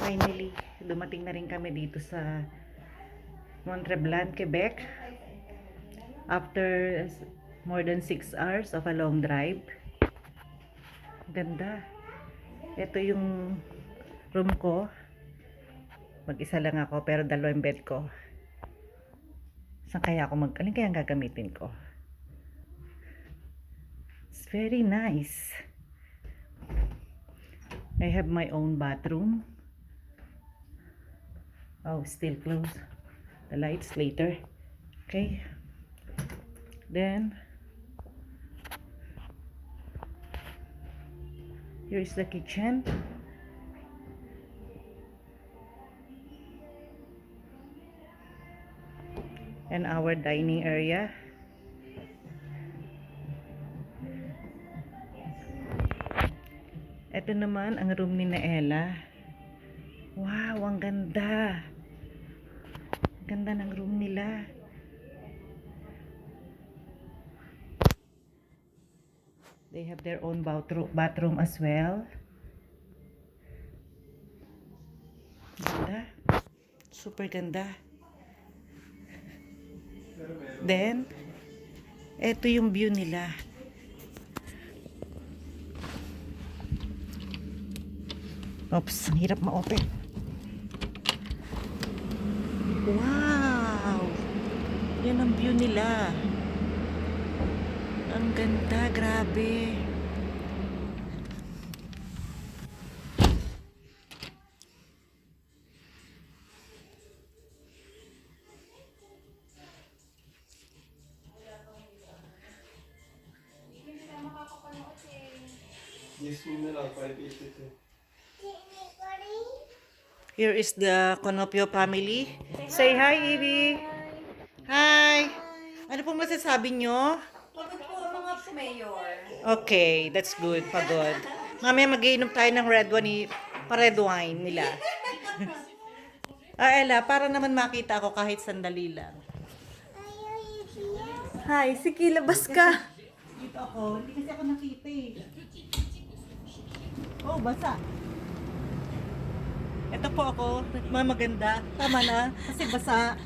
Finally, dumating na rin kami dito sa Mont-Tremblant, Quebec. After more than 6 hours of a long drive. Ganda. Ito yung room ko. Mag-isa lang ako pero dalawang bed ko. Saan kaya ako alin kaya ang gagamitin ko? It's very nice. I have my own bathroom. Oh, still closed. The lights later. Okay. Then here is the kitchen. And our dining area. Ito naman ang room ni Naela. Wow, ang ganda. Ganda ng room nila. They have their own bathroom as well. Ganda. Super ganda. Then, eto yung view nila. Oops, ang hirap ma-open. Wow! Yan ang view nila. Ang ganda, grabe. Yes, na lang, 582. Here is the Conopio family. Say hi, Evie. Hi. Ano pong masasabi nyo? Pagod po mga mayor. Okay, that's good. Pagod. Mamaya mag-iinom tayo ng red wine nila. Ella, para naman makita ako kahit sandali lang. Hi, sige, labas ka. Dito ako. Hindi kasi ako nakita eh. Oh, basa. Ito po ako. Maganda. Tama na. Kasi basa.